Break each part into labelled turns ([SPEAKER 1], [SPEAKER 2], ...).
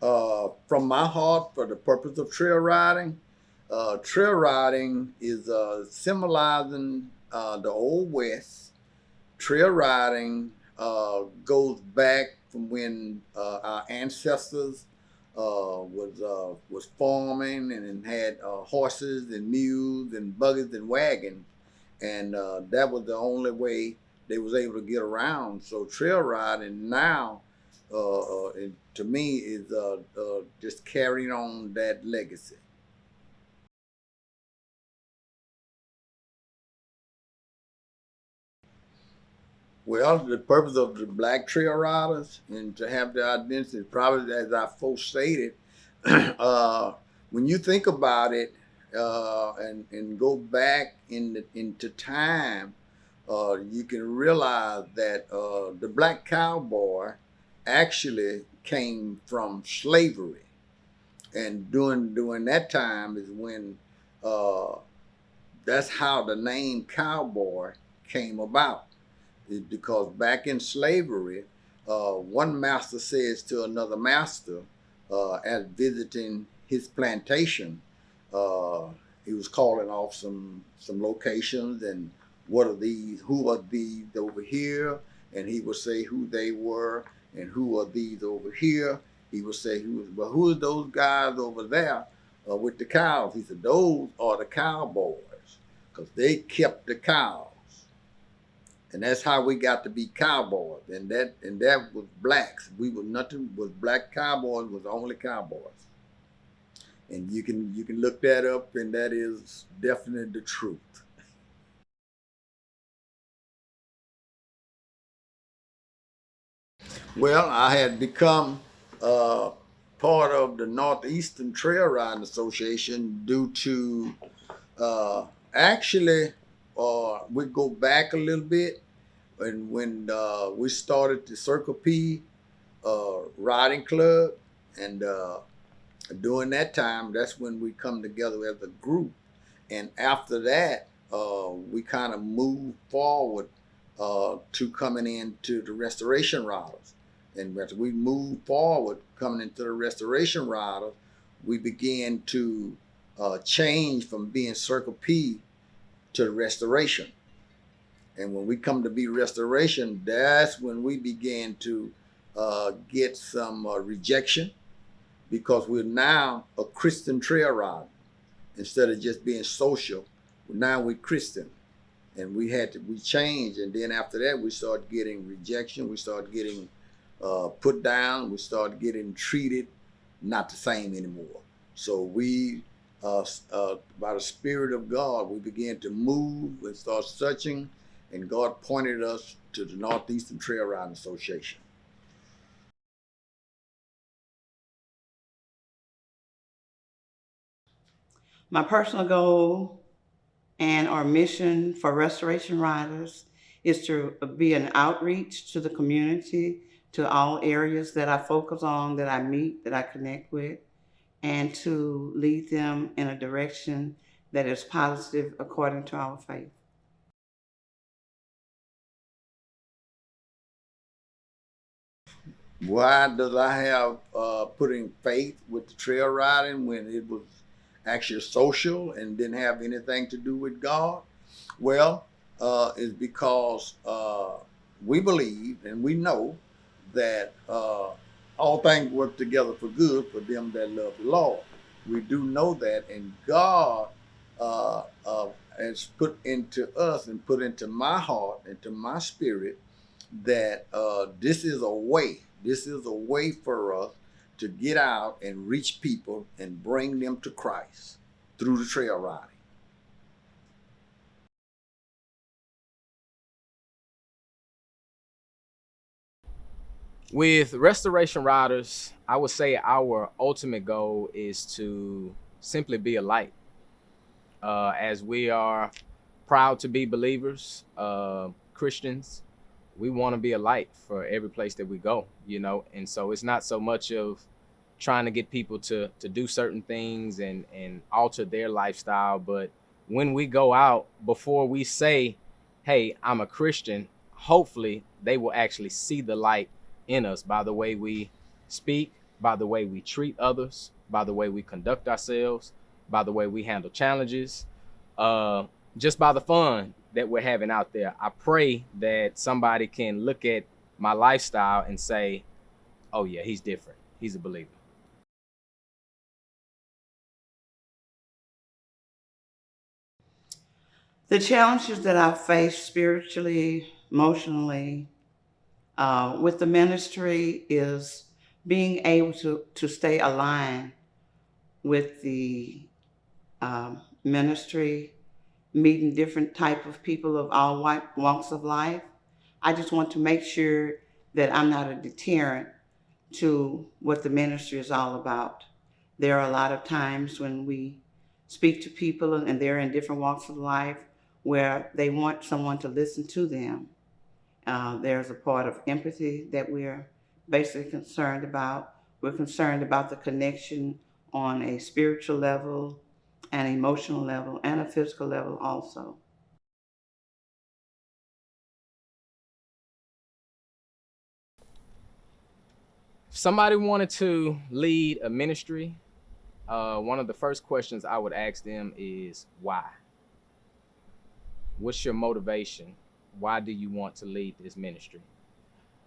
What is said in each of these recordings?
[SPEAKER 1] from my heart for the purpose of trail riding is symbolizing the Old West. Trail riding goes back from when our ancestors was farming and had horses and mules and buggies and wagons, and that was the only way they was able to get around. So trail riding now, to me, is just carrying on that legacy. Well, the purpose of the black trail riders and to have their identity, probably as I first stated, when you think about it and go back into time, you can realize that the black cowboy actually came from slavery, and during that time is when uh, that's how the name cowboy came about. Because back in slavery, one master says to another master, as visiting his plantation, uh, he was calling off some locations and what are these? Who are these over here? And he would say who they were and who are these over here. He would say who are those guys over there with the cows? He said those are the cowboys because they kept the cows, and that's how we got to be cowboys. And that was blacks. We were nothing was black cowboys was the only cowboys. And you can look that up, and that is definitely the truth. Well, I had become uh, part of the Northeastern Trail Riding Association due to uh, actually we go back a little bit, and when we started the Circle P riding club, and during that time, that's when we come together as a group. And after that, we kind of moved forward to coming into the restoration riders. And as we moved forward, coming into the restoration riders, we began to change from being Circle P to the restoration. And when we come to be restoration, that's when we began to get some rejection because we're now a Christian trail rider instead of just being social. Now we're Christian, and we changed, and then after that we started getting rejection. We started getting put down. We started getting treated not the same anymore. So we, by the Spirit of God, we began to move and start searching, and God pointed us to the Northeastern Trail Riding Association.
[SPEAKER 2] My personal goal and our mission for Restoration Riders is to be an outreach to the community, to all areas that I focus on, that I meet, that I connect with, and to lead them in a direction that is positive according to our faith.
[SPEAKER 1] Why does I have putting faith with the trail riding when it was actually social and didn't have anything to do with God? Well, it's because we believe and we know that all things work together for good for them that love the Lord. We do know that, and God has put into us and put into my heart, into my spirit, that this is a way. This is a way for us to get out and reach people and bring them to Christ through the trail riding.
[SPEAKER 3] With Restoration Riders, I would say our ultimate goal is to simply be a light. As we are proud to be believers, Christians, we want to be a light for every place that we go, and so it's not so much of trying to get people to do certain things and alter their lifestyle, but when we go out, before we say, hey, I'm a Christian, hopefully they will actually see the light in us by the way we speak, by the way we treat others, by the way we conduct ourselves, by the way we handle challenges, just by the fun that we're having out there. I pray that somebody can look at my lifestyle and say, oh yeah, he's different. He's a believer.
[SPEAKER 2] The challenges that I face spiritually, emotionally, with the ministry is being able to stay aligned with the ministry, meeting different type of people of all walks of life. I just want to make sure that I'm not a deterrent to what the ministry is all about. There are a lot of times when we speak to people and they're in different walks of life where they want someone to listen to them. There's a part of empathy that we're basically concerned about. We're concerned about the connection on a spiritual level, an emotional level, and a physical level also.
[SPEAKER 3] If somebody wanted to lead a ministry, one of the first questions I would ask them is why? What's your motivation? Why do you want to lead this ministry?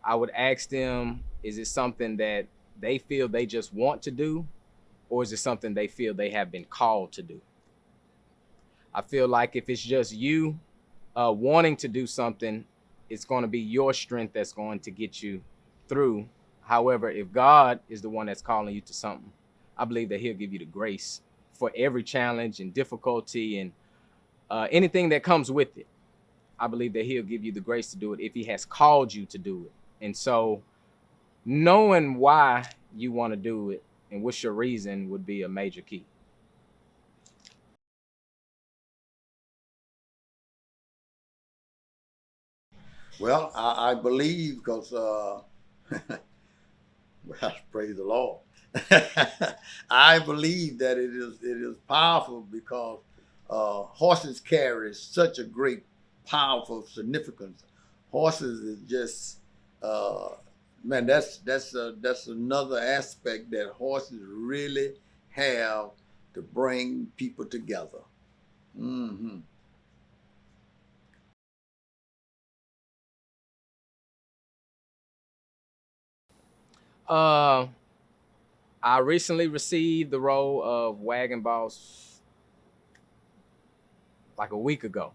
[SPEAKER 3] I would ask them, is it something that they feel they just want to do, or is it something they feel they have been called to do? I feel like if it's just you wanting to do something, it's going to be your strength that's going to get you through. However, if God is the one that's calling you to something, I believe that he'll give you the grace for every challenge and difficulty and anything that comes with it. I believe that he'll give you the grace to do it if he has called you to do it. And so knowing why you want to do it and what's your reason would be a major key.
[SPEAKER 1] Well, I believe because, well, praise the Lord. I believe that it is powerful because horses carry such a great, powerful significance. Horses is just, uh, man, that's another aspect that horses really have to bring people together. Hmm.
[SPEAKER 3] Uh, I recently received the role of Wagon Boss like a week ago.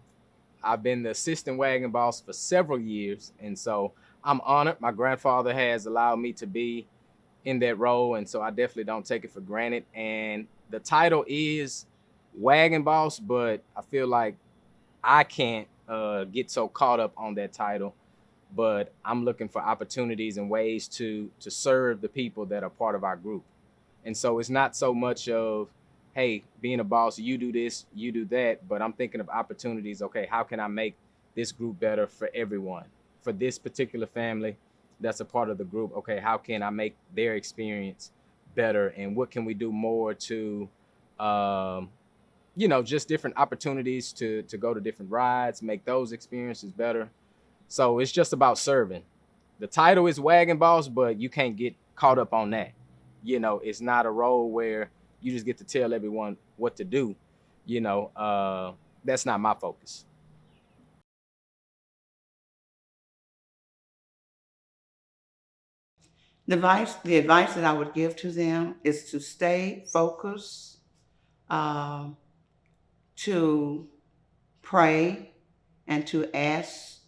[SPEAKER 3] I've been the assistant Wagon Boss for several years, and so I'm honored. My grandfather has allowed me to be in that role, and so I definitely don't take it for granted. And the title is Wagon Boss, but I feel like I can't get so caught up on that title. But I'm looking for opportunities and ways to serve the people that are part of our group. And so it's not so much of, hey, being a boss, you do this, you do that, but I'm thinking of opportunities. Okay, how can I make this group better for everyone? For this particular family that's a part of the group, okay, how can I make their experience better? And what can we do more to, um, just different opportunities to go to different rides, make those experiences better. So it's just about serving. The title is Wagon Boss, but you can't get caught up on that. It's not a role where you just get to tell everyone what to do. That's not my focus.
[SPEAKER 2] The advice that I would give to them is to stay focused, um, to pray, and to ask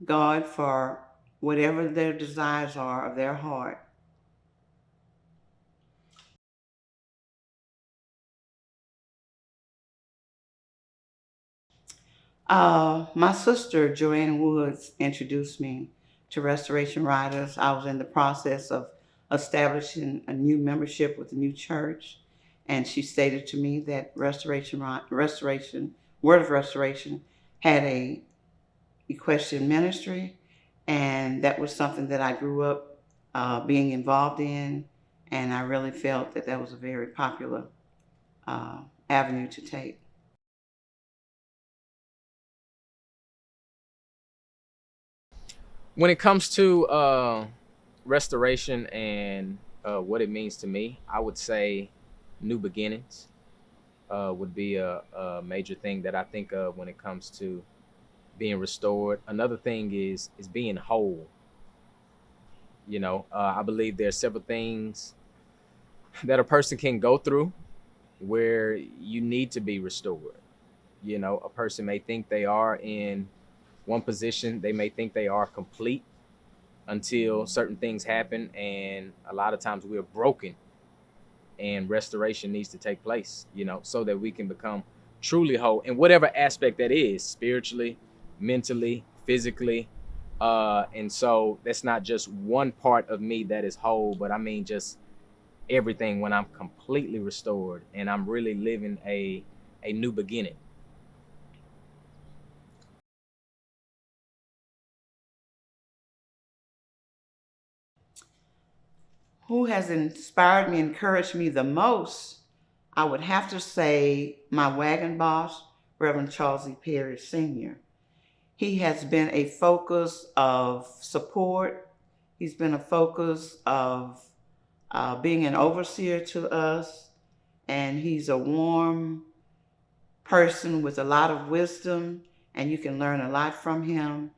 [SPEAKER 2] God for whatever their desires are of their heart. My sister, Joanne Woods, introduced me to Restoration Riders. I was in the process of establishing a new membership with a new church, and she stated to me that Word of Restoration, had a equestrian ministry, and that was something that I grew up being involved in, and I really felt that that was a very popular avenue to take.
[SPEAKER 3] When it comes to restoration and what it means to me, I would say new beginnings would be a major thing that I think of when it comes to being restored. Another thing is being whole. I believe there are several things that a person can go through where you need to be restored. A person may think they are in one position, they may think they are complete until certain things happen, and a lot of times we're broken, and restoration needs to take place, so that we can become truly whole in whatever aspect that is, spiritually, mentally, physically. And so that's not just one part of me that is whole, but I mean just everything, when I'm completely restored and I'm really living a new beginning.
[SPEAKER 2] Who has inspired me, encouraged me the most? I would have to say my wagon boss, Reverend Charles E. Perry Sr. He has been a focus of support. He's been a focus of being an overseer to us, and he's a warm person with a lot of wisdom, and you can learn a lot from him.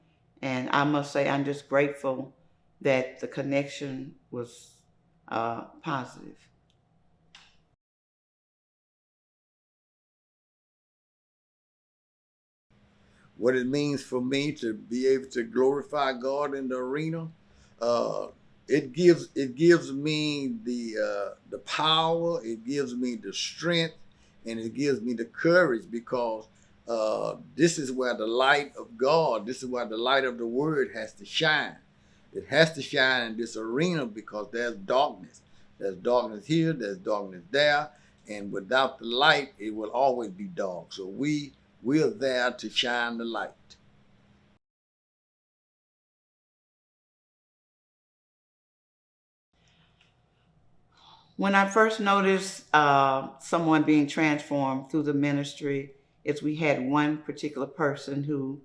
[SPEAKER 2] And I must say, I'm just grateful that the connection was positive.
[SPEAKER 1] What it means for me to be able to glorify God in the arena, uh, it gives me the power, it gives me the strength, and it gives me the courage, because this is where the light of God, this is where the light of the Word has to shine. It has to shine in this arena, because there's darkness. There's darkness here, there's darkness there, and without the light, it will always be dark. So we're there to shine the light.
[SPEAKER 2] When I first noticed someone being transformed through the ministry, is we had one particular person who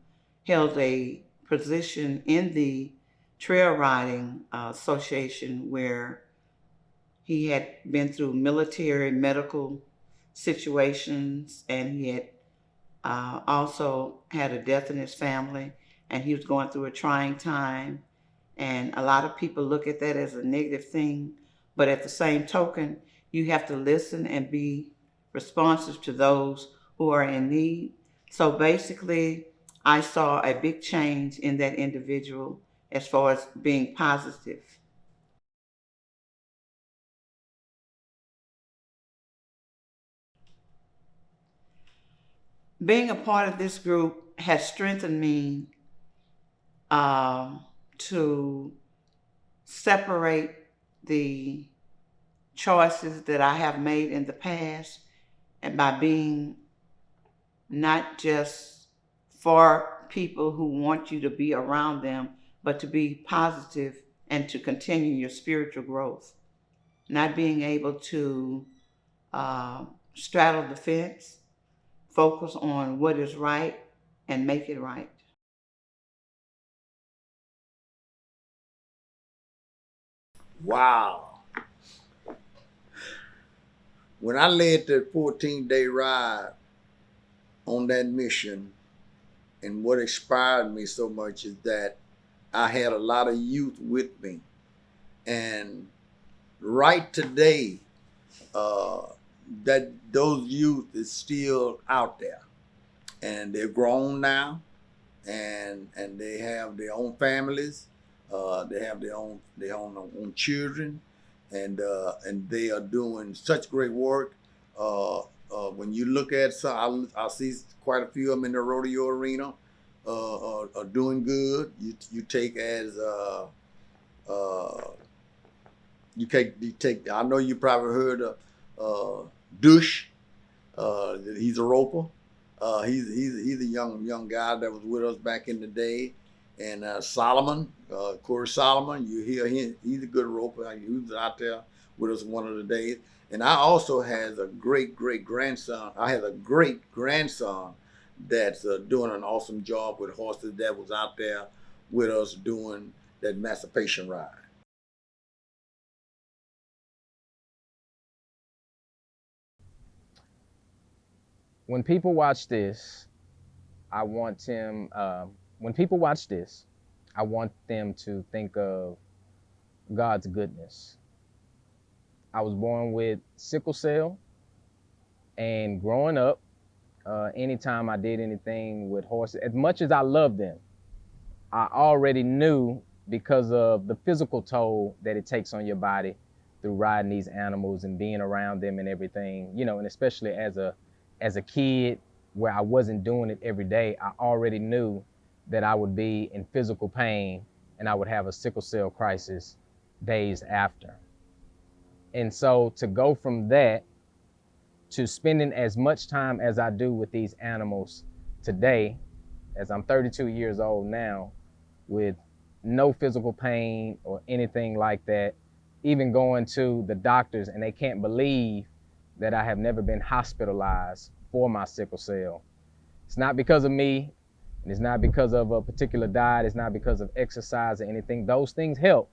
[SPEAKER 2] held a position in the trail riding association, where he had been through military medical situations, and he had also had a death in his family, and he was going through a trying time. And a lot of people look at that as a negative thing, but at the same token, you have to listen and be responsive to those who are in need. So basically, I saw a big change in that individual as far as being positive. Being a part of this group has strengthened me to separate the choices that I have made in the past, and by being not just for people who want you to be around them, but to be positive and to continue your spiritual growth. Not being able to uh, straddle the fence, focus on what is right, and make it right.
[SPEAKER 1] Wow. When I led the 14-day ride on that mission, and what inspired me so much is that I had a lot of youth with me. And right today, uh, that those youth is still out there, and they're grown now, and they have their own families, they have their own children, and they are doing such great work. When you look at some, I see quite a few of them in the rodeo arena, are doing good. You take as uh, you take. I know you probably heard of Dush. He's a roper. He's a young guy that was with us back in the day. And Solomon, Corey Solomon, you hear him. He's a good roper. He was out there with us one of the days. And I also has a great grandson. I have a great grandson that's doing an awesome job with horses, that was out there with us doing that emancipation ride.
[SPEAKER 3] when people watch this, I want them, when people watch this, I want them to think of God's goodness. I was born with sickle cell, and growing up, anytime I did anything with horses, as much as I loved them, I already knew, because of the physical toll that it takes on your body through riding these animals and being around them and everything, you know, and especially as a kid where I wasn't doing it every day, I already knew that I would be in physical pain and I would have a sickle cell crisis days after. And so to go from that to spending as much time as I do with these animals today, as I'm 32 years old now, with no physical pain or anything like that, even going to the doctors and they can't believe that I have never been hospitalized for my sickle cell. It's not because of me, and it's not because of a particular diet, it's not because of exercise or anything. Those things help,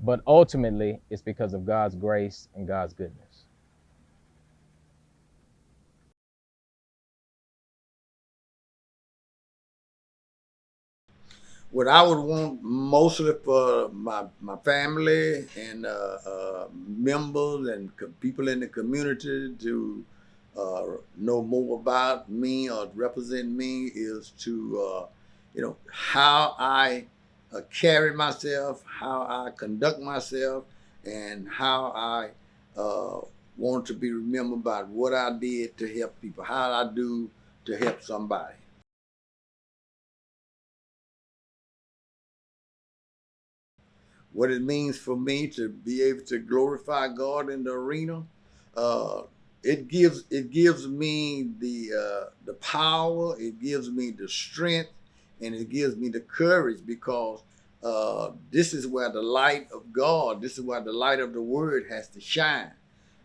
[SPEAKER 3] but ultimately it's because of God's grace and God's goodness.
[SPEAKER 1] What I would want mostly for my family and members and people in the community to know more about me or represent me is to, how I carry myself, how I conduct myself, and how I want to be remembered about what I did to help people, how I do to help somebody. What it means for me to be able to glorify God in the arena. Uh, it gives me the power, it gives me the strength, and it gives me the courage, because this is where the light of God, this is where the light of the Word has to shine.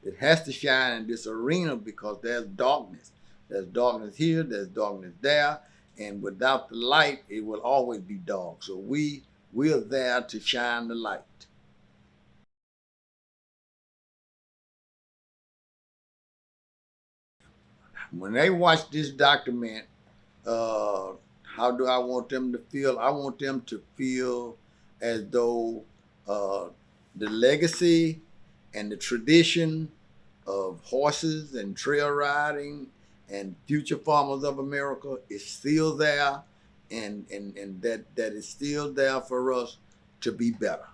[SPEAKER 1] It has to shine in this arena because there's darkness. There's darkness here, there's darkness there, and without the light, it will always be dark. So we're there to shine the light. When they watch this document, how do I want them to feel? I want them to feel as though the legacy and the tradition of horses and trail riding and future farmers of America is still there, and that is still there for us to be better.